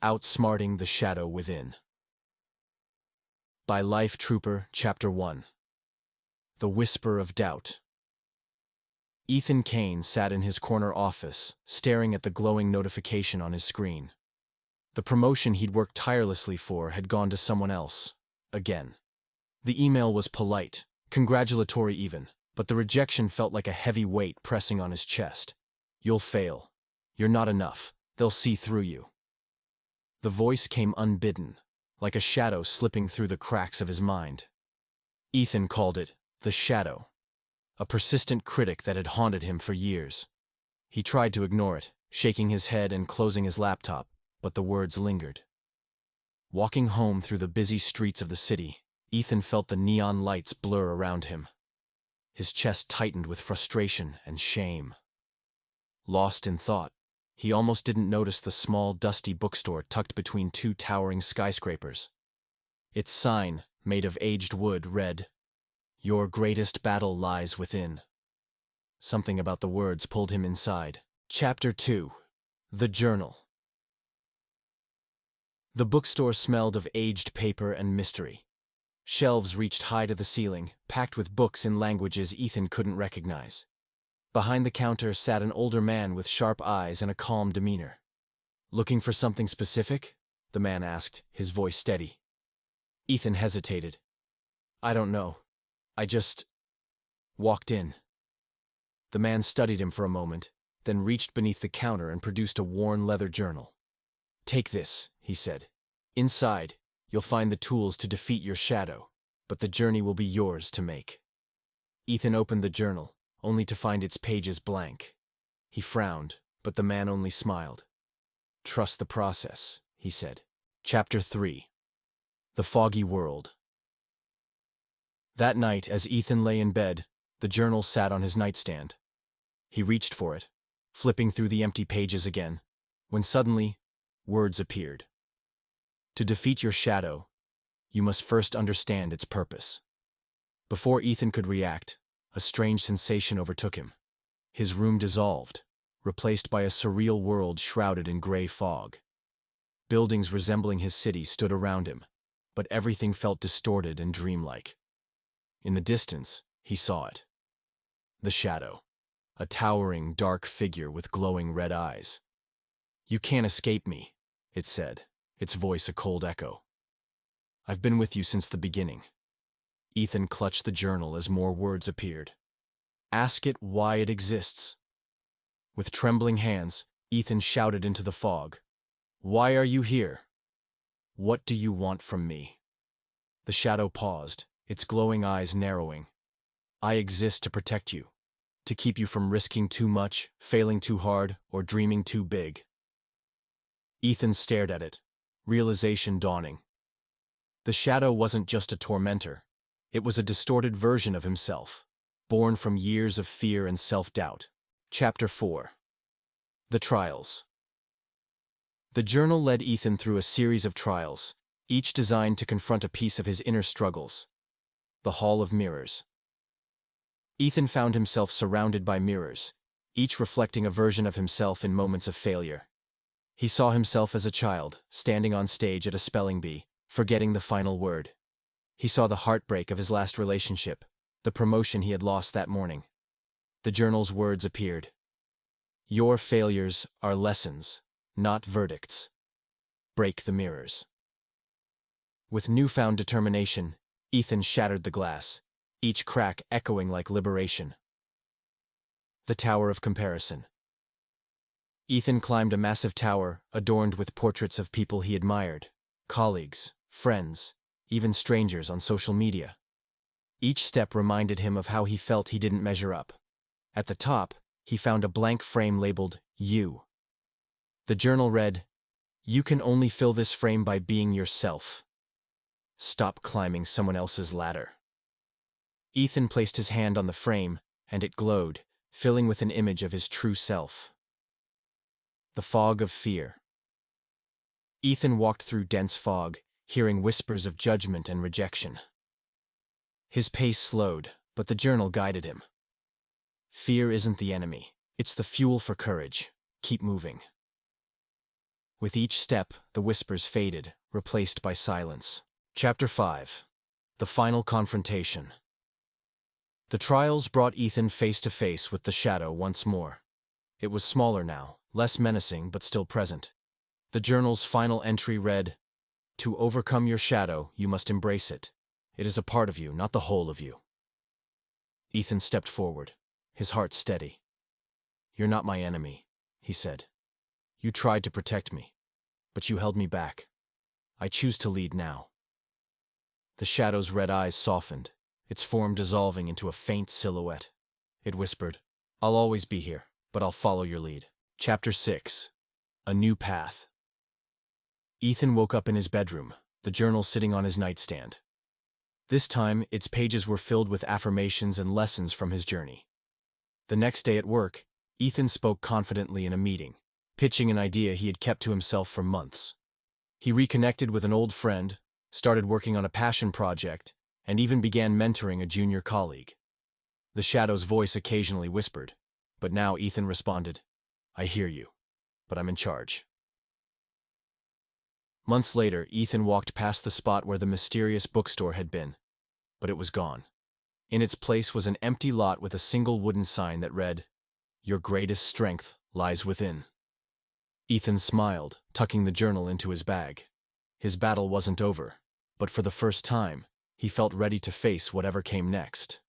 Outsmarting the Shadow Within. By Life Trooper, Chapter 1. The Whisper of Doubt. Ethan Kane sat in his corner office, staring at the glowing notification on his screen. The promotion he'd worked tirelessly for had gone to someone else. Again. The email was polite, congratulatory even, but the rejection felt like a heavy weight pressing on his chest. You'll fail. You're not enough. They'll see through you. The voice came unbidden, like a shadow slipping through the cracks of his mind. Ethan called it the shadow, a persistent critic that had haunted him for years. He tried to ignore it, shaking his head and closing his laptop, but the words lingered. Walking home through the busy streets of the city, Ethan felt the neon lights blur around him. His chest tightened with frustration and shame. Lost in thought, he almost didn't notice the small, dusty bookstore tucked between two towering skyscrapers. Its sign, made of aged wood, read, "Your greatest battle lies within." Something about the words pulled him inside. Chapter 2. The Journal. The bookstore smelled of aged paper and mystery. Shelves reached high to the ceiling, packed with books in languages Ethan couldn't recognize. Behind the counter sat an older man with sharp eyes and a calm demeanor. "Looking for something specific?" the man asked, his voice steady. Ethan hesitated. "I don't know. I just walked in." The man studied him for a moment, then reached beneath the counter and produced a worn leather journal. "Take this," he said. "Inside, you'll find the tools to defeat your shadow, but the journey will be yours to make." Ethan opened the journal, only to find its pages blank. He frowned, but the man only smiled. "Trust the process," he said. Chapter 3. The Foggy World. That night, as Ethan lay in bed, the journal sat on his nightstand. He reached for it, flipping through the empty pages again, when suddenly, words appeared. To defeat your shadow, you must first understand its purpose. Before Ethan could react, a strange sensation overtook him. His room dissolved, replaced by a surreal world shrouded in gray fog. Buildings resembling his city stood around him, but everything felt distorted and dreamlike. In the distance, he saw it. The shadow, a towering, dark figure with glowing red eyes. "You can't escape me," it said, its voice a cold echo. "I've been with you since the beginning." Ethan clutched the journal as more words appeared. "Ask it why it exists." With trembling hands, Ethan shouted into the fog. "Why are you here? What do you want from me?" The shadow paused, its glowing eyes narrowing. "I exist to protect you, to keep you from risking too much, failing too hard, or dreaming too big." Ethan stared at it, realization dawning. The shadow wasn't just a tormentor. It was a distorted version of himself, born from years of fear and self-doubt. Chapter 4. The Trials. The journal led Ethan through a series of trials, each designed to confront a piece of his inner struggles. The Hall of Mirrors. Ethan found himself surrounded by mirrors, each reflecting a version of himself in moments of failure. He saw himself as a child, standing on stage at a spelling bee, forgetting the final word. He saw the heartbreak of his last relationship, the promotion he had lost that morning. The journal's words appeared. "Your failures are lessons, not verdicts. Break the mirrors." With newfound determination, Ethan shattered the glass, each crack echoing like liberation. The Tower of Comparison. Ethan climbed a massive tower adorned with portraits of people he admired, colleagues, friends, even strangers on social media. Each step reminded him of how he felt he didn't measure up. At the top, he found a blank frame labeled "You." The journal read, "You can only fill this frame by being yourself. Stop climbing someone else's ladder." Ethan placed his hand on the frame, and it glowed, filling with an image of his true self. The Fog of Fear. Ethan walked through dense fog, hearing whispers of judgment and rejection. His pace slowed, but the journal guided him. "Fear isn't the enemy. It's the fuel for courage. Keep moving." With each step, the whispers faded, replaced by silence. Chapter 5. The Final Confrontation. The trials brought Ethan face to face with the shadow once more. It was smaller now, less menacing but still present. The journal's final entry read, "To overcome your shadow, you must embrace it. It is a part of you, not the whole of you." Ethan stepped forward, his heart steady. "You're not my enemy," he said. "You tried to protect me, but you held me back. I choose to lead now." The shadow's red eyes softened, its form dissolving into a faint silhouette. It whispered, "I'll always be here, but I'll follow your lead." Chapter 6. A New Path. Ethan woke up in his bedroom, the journal sitting on his nightstand. This time, its pages were filled with affirmations and lessons from his journey. The next day at work, Ethan spoke confidently in a meeting, pitching an idea he had kept to himself for months. He reconnected with an old friend, started working on a passion project, and even began mentoring a junior colleague. The shadow's voice occasionally whispered, but now Ethan responded, "I hear you, but I'm in charge." Months later, Ethan walked past the spot where the mysterious bookstore had been, but it was gone. In its place was an empty lot with a single wooden sign that read, "Your greatest strength lies within." Ethan smiled, tucking the journal into his bag. His battle wasn't over, but for the first time, he felt ready to face whatever came next.